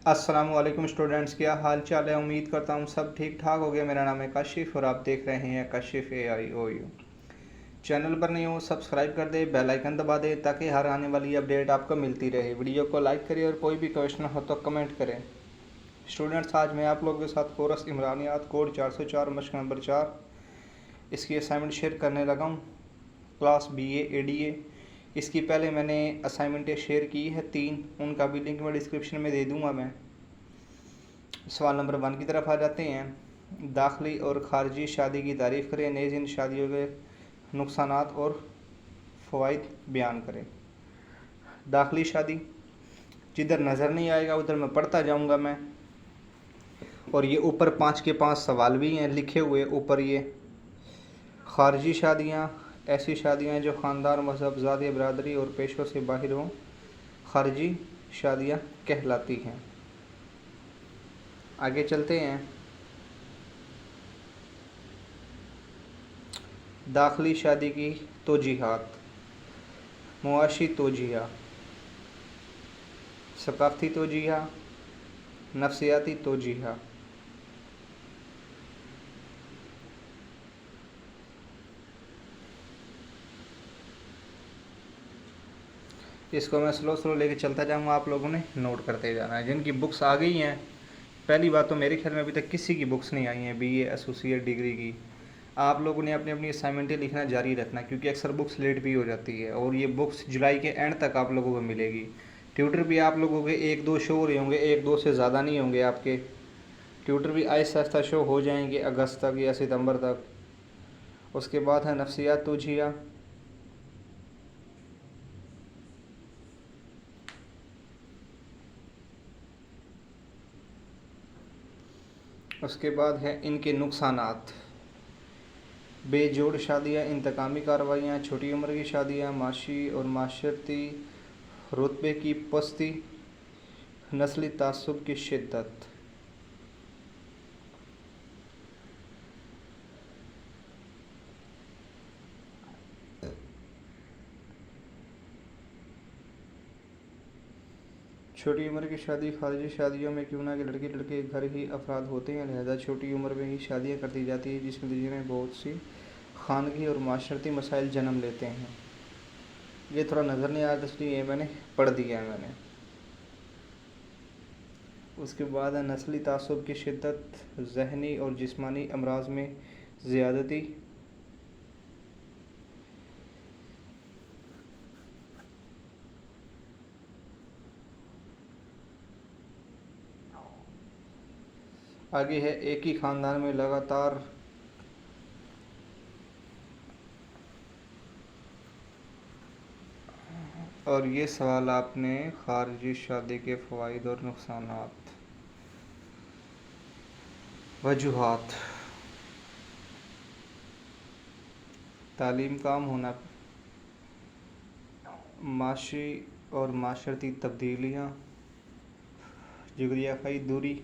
अस्सलाम वालेकुम स्टूडेंट्स, क्या हाल चाल है। उम्मीद करता हूँ सब ठीक ठाक हो गया। मेरा नाम है काशिफ और आप देख रहे हैं काशिफ AIOU। चैनल पर नहीं हो सब्सक्राइब कर दे, बेल आइकन दबा दे ताकि हर आने वाली अपडेट आपको मिलती रहे। वीडियो को लाइक करें और कोई भी क्वेश्चन हो तो कमेंट करें। स्टूडेंट्स, आज मैं आप लोगों के साथ कोरस इमरानियात कोड 404 मश्क नंबर 4 इसकी असाइनमेंट शेयर करने लगा हूँ। Class BA ADA। इसकी पहले मैंने असाइनमेंटें शेयर की है 3, उनका भी लिंक मैं डिस्क्रिप्शन में दे दूँगा। मैं सवाल नंबर 1 की तरफ आ जाते हैं। दाखिली और ख़ारजी शादी की तारीफ़ करें। नेज़ इन शादियों के नुकसानात और फ़वाइद बयान करें। दाखिली शादी, जिधर नज़र नहीं आएगा उधर मैं पढ़ता जाऊंगा मैं। और ये ऊपर 5 के 5 सवाल भी हैं लिखे हुए ऊपर। ये ख़ारजी शादियाँ ऐसी शादियाँ जो ख़ानदान, मज़हब, ज़ात, बरादरी और पेशों से बाहर हों, ख़ारजी शादियाँ कहलाती हैं। आगे चलते हैं। दाखिली शादी की तोजीहात, मुआशी तोजीहा, सकाफ़ती तोजीहा, नफ्सियाती तोजीहा। इसको मैं स्लो स्लो लेके चलता जाऊँगा, आप लोगों ने नोट करते जाना है। जिनकी बुक्स आ गई हैं, पहली बात तो मेरे ख्याल में अभी तक किसी की बुक्स नहीं आई हैं BA एसोसिएट डिग्री की। आप लोगों ने अपनी अपनी असाइनमेंटें लिखना जारी रखना, क्योंकि अक्सर बुक्स लेट भी हो जाती है और ये बुक्स जुलाई के एंड तक आप लोगों को मिलेगी। ट्यूटर भी आप लोगों के 1-2 शो हो रहे होंगे, 1-2 से ज़्यादा नहीं होंगे आपके। ट्यूटर भी आहिस्ता आहिस्ता शो हो जाएंगे अगस्त तक या सितंबर तक। उसके बाद है नफ्सियात तोजिया। उसके बाद है इनके नुकसानात। बेजोड़ शादियाँ, इंतकामी कार्रवाइयाँ, छोटी उम्र की शादियाँ, माशी और माशरती रुतबे की पस्ती, नस्ली तासुब की शिद्दत। छोटी उम्र की शादी खारिजी शादियों में क्यों ना कि लड़की लड़के घर ही अफराद होते हैं, लिहाजा छोटी उम्र में ही शादियाँ कर दी जाती है, जिस नतीजे में बहुत सी खानगी और माशरती मसाइल जन्म लेते हैं। ये थोड़ा नज़र नहीं आ रहा इसलिए मैंने पढ़ दिया है मैंने। उसके बाद है नस्ली तासुब की शिद्दत, जहनी और जिस्मानी अमराज में ज़्यादती, आगे है एक ही ख़ानदान में लगातार और ये सवाल आपने ख़ारजी शादी के फ़वाइद और नुकसानात, वजूहात, तालीम काम होना, माशी और माशरती तब्दीलियाँ, जिगरियाई दूरी,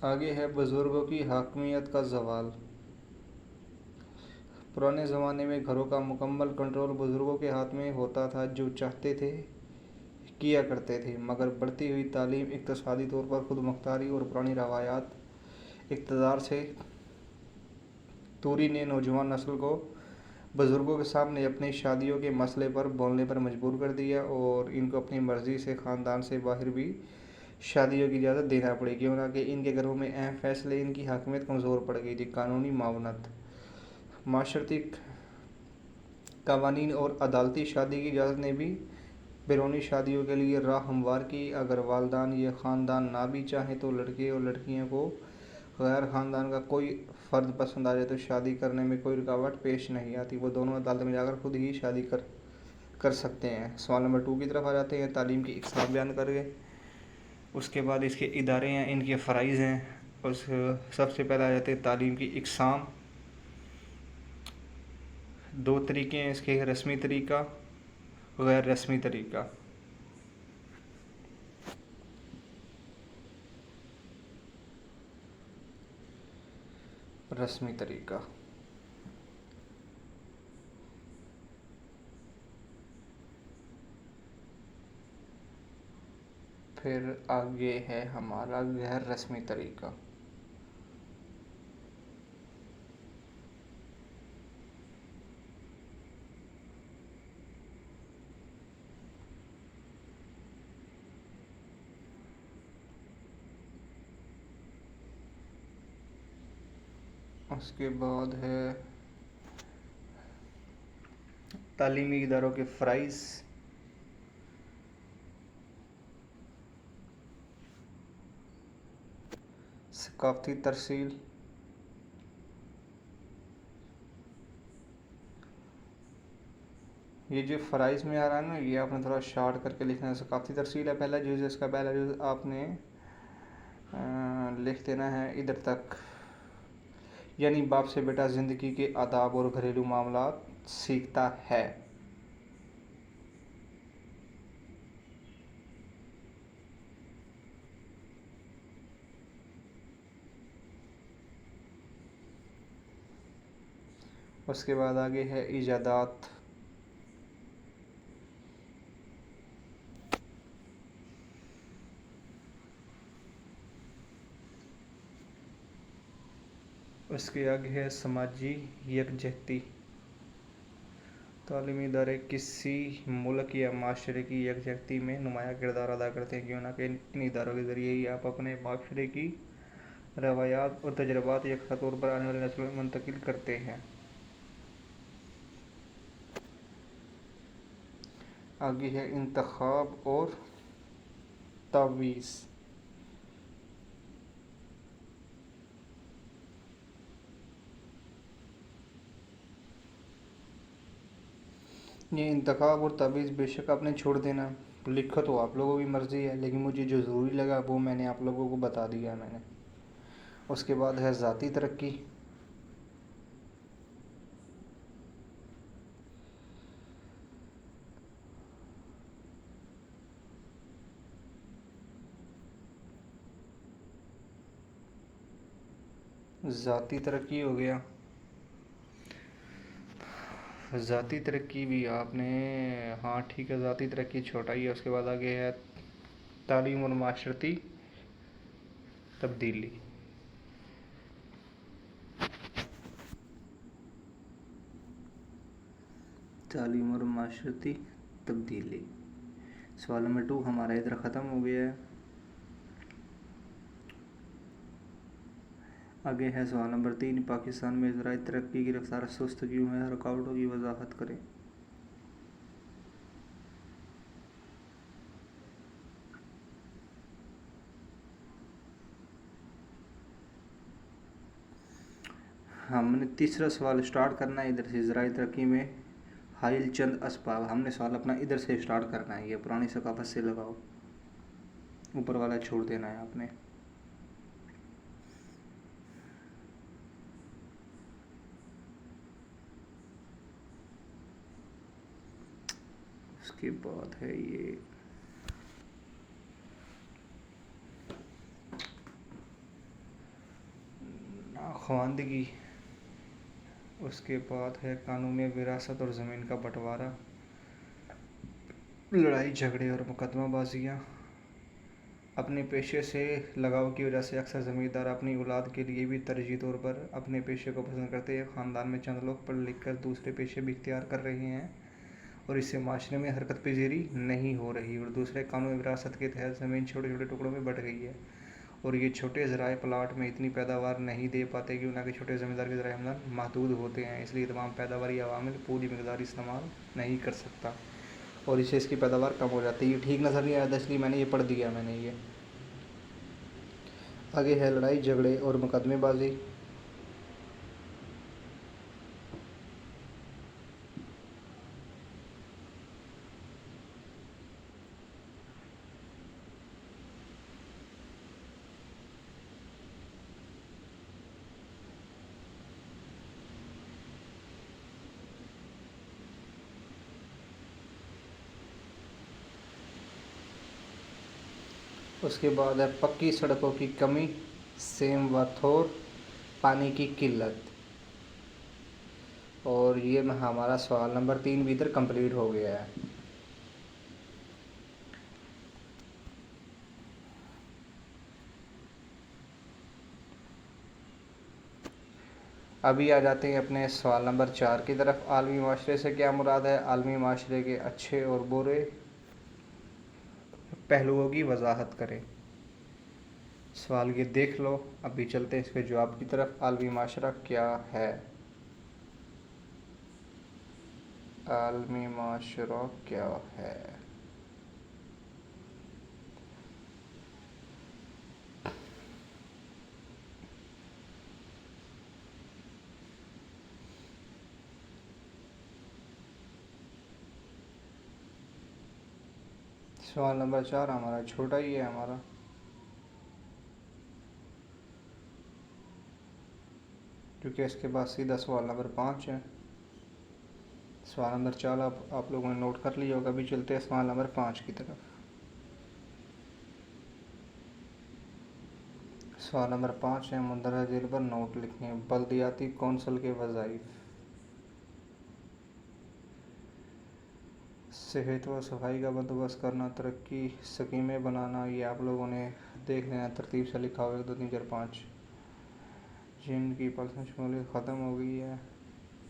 आगे है बुज़ुर्गों की हाकमियत का ज़वाल। पुराने ज़माने में घरों का मुकम्मल कंट्रोल बुज़ुर्गों के हाथ में होता था, जो चाहते थे किया करते थे। मगर बढ़ती हुई तालीम, इक़्तिसादी तौर पर खुद मुख्तारी और पुरानी रवायात इक़्तिदार से तूरी ने नौजवान नस्ल को बुज़ुर्गों के सामने अपनी शादियों के मसले पर बोलने पर मजबूर कर दिया और इनको अपनी मर्ज़ी से ख़ानदान से बाहर भी शादियों की इजाज़त देना पड़ी, क्योंकि इनके घरों में अहम फैसले इनकी हाकमियत कमज़ोर पड़ गई थी। कानूनी मावनत, माशरती कवानीन और अदालती शादी की इजाज़त ने भी बैरूनी शादियों के लिए राह हमवार की। अगर वालदान या ख़ानदान ना भी चाहें तो लड़के और लड़कियों को गैर ख़ानदान का कोई फ़र्द पसंद आ जाए तो शादी करने में कोई रुकावट पेश नहीं आती। वो दोनों अदालत में जाकर खुद ही शादी कर सकते हैं। सवाल नंबर 2 की तरफ आ जाते हैं। तालीम की इक़्तिसाद बयान करके उसके बाद इसके इदारे हैं, इनके फ़राइज़ हैं। उस सबसे पहले आ जाते हैं तालीम की इकसाम। दो तरीके हैं इसके, रस्मी तरीका, गैर रस्मी तरीका। रस्मी तरीका। फिर आगे है हमारा गैर रस्मी तरीका। उसके बाद है तालीमी इदारों के फ़राइज़। सकाफ़ती तरसील। ये जो फ़राइज़ में आ रहा है ना, ये आपने थोड़ा शार्ट करके लिखना है। सकाफ़ती तरसील है पहला जुज़, इसका पहला जुज़ आपने लिख देना है इधर तक, यानी बाप से बेटा ज़िंदगी के आदाब और घरेलू मामलात सीखता है। उसके बाद आगे है इजादात। उसके आगे है समाजी यकजहती। तालीमी इदारे किसी मुल्क या माशरे की यकजहती में नुमाया किरदार अदा करते हैं, क्यों ना कि इन इदारों के ज़रिए ही आप अपने माशरे की रवायात और तजर्बात यकसा तौर पर आने वाली नस्लों में मुंतकिल करते हैं। आगे है इंतखाब और तवीज़। ये इंतखाब और तवीज़ बेशक आपने छोड़ देना, लिखा तो आप लोगों की मर्ज़ी है, लेकिन मुझे जो ज़रूरी लगा वो मैंने आप लोगों को बता दिया मैंने। उसके बाद है ज़ाती तरक्की। ज़ाती तरक्की हो गया। ज़ाती तरक्की भी आपने, हाँ ठीक है, ज़ाती तरक्की छोटा ही है। उसके बाद आगे है तालीम और माशरती तब्दीली। तालीम और माशरती तब्दीली। सवाल नंबर 2 हमारा इधर ख़त्म हो गया है। आगे है सवाल नंबर 3, पाकिस्तान में ज़राई तरक्की की रफ्तार सुस्त क्यों है, रुकावटों की वजाहत करें। हमने तीसरा सवाल स्टार्ट करना है इधर से। ज़राई तरक्की में हाइल चंद असबाब, हमने सवाल अपना इधर से स्टार्ट करना है। ये पुरानी सकाफत से लगाओ, ऊपर वाला छोड़ देना है आपने। उसके बाद है ये ख्वानदगी। उसके बाद है कानून विरासत और ज़मीन का बंटवारा, लड़ाई झगड़े और मुकदमाबाजियाँ। अपने पेशे से लगाव की वजह से अक्सर ज़मींदार अपनी औलाद के लिए भी तरजीही तौर पर अपने पेशे को पसंद करते हैं। ख़ानदान में चंद लोग पढ़ लिख कर दूसरे पेशे भी इख्तियार कर रहे हैं और इससे माशरे में हरकत पजीरी नहीं हो रही, और दूसरे कानून विरासत के तहत ज़मीन छोटे छोटे टुकड़ों में बँट गई है और ये छोटे ज़राए प्लाट में इतनी पैदावार नहीं दे पाते, क्योंकि कि छोटे ज़मींदार के ज़राए आमदन महदूद होते हैं, इसलिए तमाम पैदावारी अवामिल पूरी मकदार इस्तेमाल नहीं कर सकता और इससे इसकी पैदावार कम हो जाती है। ये ठीक नज़र नहीं आया था, इसलिए मैंने ये पढ़ दिया मैंने ये। आगे है लड़ाई झगड़े और मुकदमेबाजी। उसके बाद है पक्की सड़कों की कमी, सेम व थोर, पानी की किल्लत। और ये हमारा सवाल नंबर 3 भी इधर कंप्लीट हो गया है। अभी आ जाते हैं अपने सवाल नंबर 4 की तरफ। आलमी माशरे से क्या मुराद है? आलमी माशरे के अच्छे और बुरे पहलुओं की वजाहत करें। सवाल ये देख लो। अभी चलते हैं इसके जवाब की तरफ। आलमी माशरा क्या है? आलमी माशरा क्या है? सवाल नंबर 4 हमारा छोटा ही है हमारा, क्योंकि इसके बाद सीधा सवाल नंबर 5 है। सवाल नंबर 4 आप लोगों ने नोट कर लिया होगा। अभी चलते हैं सवाल नंबर 5 की तरफ। सवाल नंबर 5 है, मुंदरजा झेल पर नोट लिखें। बल्दियाती कौंसल के वज़ाइफ। सेहत व सफाई का बंदोबस्त करना, तरक्की स्कीमें बनाना। ये आप लोगों ने देख लेना, तरतीब से लिखा हुआ 1 2 3 4 5। जिनकी पर्सनल शमूलियत ख़त्म हो गई है,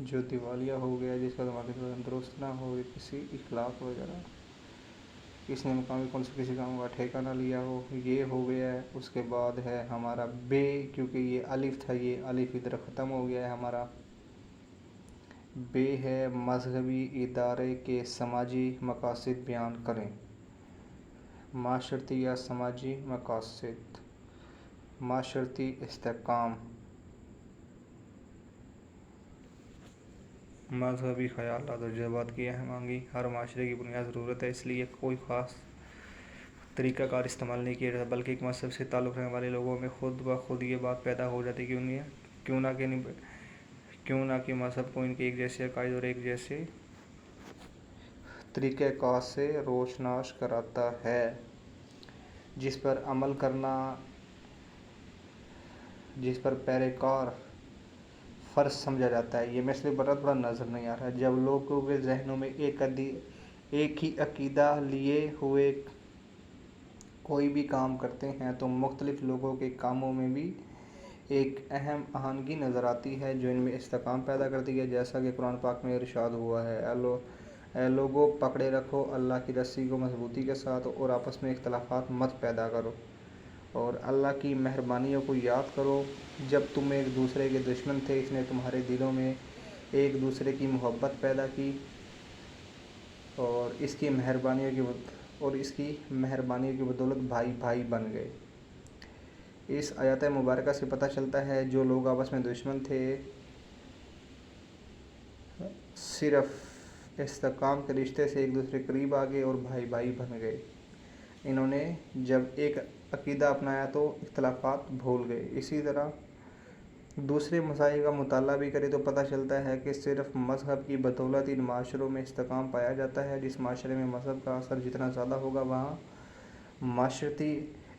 जो दिवालिया हो गया, जिसका दिमागी तंदुरुस्त ना हो, किसी इखलाक वगैरह, किसने मुकामी कौन से किसी काम का ठेका ना लिया हो, ये हो गया है। उसके बाद है हमारा बे, क्योंकि ये अलिफ था, ये अलिफ इधर ख़त्म हो गया है हमारा। बे है मजहबी इदारे के समाजी मकासद बयान करें। माशरती या समाजी मकासद, माशरती इस्तेहकाम, मजहबी ख़यालात और जज्बात की अहम आंगी हर माशरे की बुनियादी ज़रूरत है, इसलिए कोई ख़ास तरीक़ाकार इस्तेमाल नहीं किया जाता, बल्कि एक मज़हब से ताल्लुक़ रखने वाले लोगों में खुद ब खुद ये बात पैदा हो जाती है क्यों ना कि मज़हब को इनके एक जैसे अकायद और एक जैसे तरीक़ाकार से रोशनास कराता है, जिस पर अमल करना, जिस पर पैरोकार फ़र्ज समझा जाता है। ये मसले बड़ा थोड़ा नज़र नहीं आ रहा है। जब लोगों के जहनों में एक ही अकीदा लिए हुए कोई भी काम करते हैं, तो मुख्तलिफ लोगों के कामों में भी एक अहम आहंगी नज़र आती है, जो इनमें इस्तेहकाम पैदा करती है। जैसा कि कुरान पाक में इरशाद हुआ है, ए लोगों, पकड़े रखो अल्लाह की रस्सी को मजबूती के साथ, और आपस में इख्तलाफात मत पैदा करो, और अल्लाह की मेहरबानियों को याद करो। जब तुम एक दूसरे के दुश्मन थे, इसने तुम्हारे दिलों में एक दूसरे की मोहब्बत पैदा की, और इसकी मेहरबानियों की बदौलत भाई भाई बन गए। इस आयत मुबारक से पता चलता है, जो लोग आपस में दुश्मन थे, सिर्फ़ इस्तेहकाम के रिश्ते से एक दूसरे के करीब आ गए और भाई भाई बन गए। इन्होंने जब एक अकीदा अपनाया तो इख्तलाफात भूल गए। इसी तरह दूसरे मसाइल का मुताला भी करें तो पता चलता है कि सिर्फ़ मज़हब की बदौलत इन माशरों में इस्तेहकाम पाया जाता है। जिस माशरे में मज़हब का असर जितना ज़्यादा होगा, वहाँ माशरती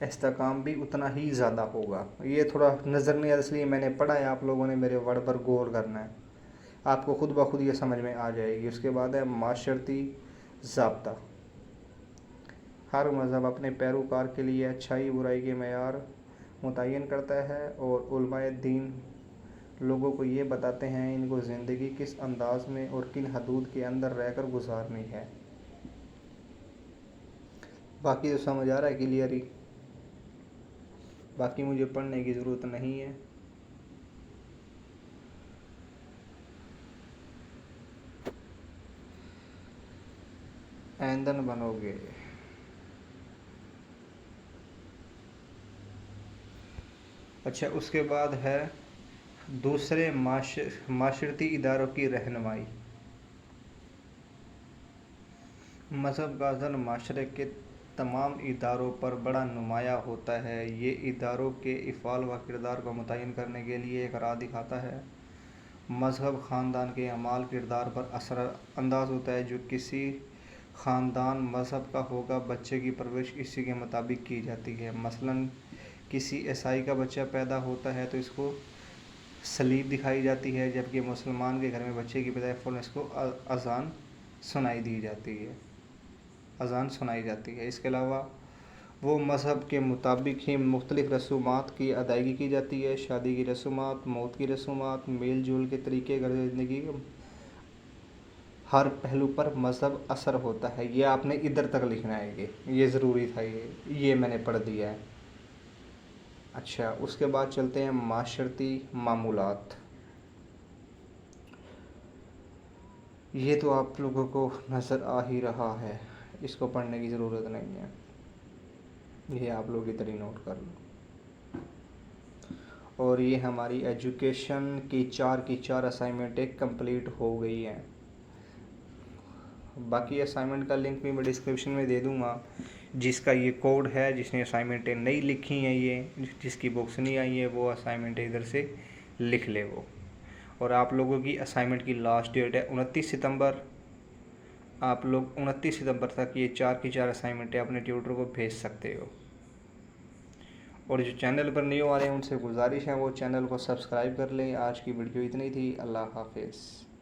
इस्तेहकाम भी उतना ही ज़्यादा होगा। ये थोड़ा नज़र नहीं आता, इसलिए मैंने पढ़ा है, आप लोगों ने मेरे वर्ड पर गौर करना है, आपको खुद ब खुद ये समझ में आ जाएगी। उसके बाद है माशरती ज़ाब्ता। हर मज़हब अपने पैरोकार के लिए अच्छाई बुराई के मेयार मुतय्यन करता है, और उलमाए दीन लोगों को ये बताते हैं इनको ज़िंदगी किस अंदाज में और किन हदूद के अंदर रहकर गुजारनी है। बाकी तो समझ आ रहा है क्लियर ही, बाकी मुझे पढ़ने की ज़रूरत नहीं है। ईंधन बनोगे। अच्छा, उसके बाद है दूसरे माशरती इदारों की रहनुमाई। मज़हब का असर माशरे के तमाम इदारों पर बड़ा नुमाया होता है। ये इदारों के इफ़ाल व किरदार को मुतय्यन करने के लिए एक राह दिखाता है। मज़हब ख़ानदान के अमाल किरदार पर असर अंदाज होता है, जो किसी ख़ानदान मज़हब का होगा, बच्चे की परवरिश इसी के मुताबिक की जाती है। मसलन किसी ईसाई का बच्चा पैदा होता है तो इसको सलीब दिखाई जाती है, जबकि मुसलमान के घर में बच्चे की पैदाइश फ़ौरन इसको अज़ान सुनाई दी जाती है, अज़ान सुनाई जाती है। इसके अलावा वो मज़हब के मुताबिक ही मुख्तलिफ़ रसूमात की अदायगी की जाती है। शादी की रसूमात, मौत की रसूमात, मेल जोल के तरीके, घर ज़िंदगी हर पहलू पर मज़हब असर होता है। ये आपने इधर तक लिखना है, ये ज़रूरी था, ये मैंने पढ़ दिया है। अच्छा, उसके बाद चलते हैं माशरती मामूलात। ये तो आप लोगों को नज़र आ ही रहा है, इसको पढ़ने की ज़रूरत नहीं है, ये आप लोग इधर ही नोट कर लो। और ये हमारी एजुकेशन की चार असाइनमेंटें कंप्लीट हो गई हैं। बाकी असाइनमेंट का लिंक भी मैं डिस्क्रिप्शन में दे दूँगा। जिसका ये कोड है, जिसने असाइनमेंटें नहीं लिखी हैं, ये जिसकी बुक्स नहीं आई है, वो असाइनमेंटें इधर से लिख ले वो। और आप लोगों की असाइनमेंट की लास्ट डेट है 29 सितंबर। आप लोग 29 सितंबर तक ये चार की चार असाइनमेंटें अपने ट्यूटर को भेज सकते हो। और जो चैनल पर न्यू आ रहे हैं उनसे गुजारिश है वो चैनल को सब्सक्राइब कर लें। आज की वीडियो इतनी थी। अल्लाह हाफिज़।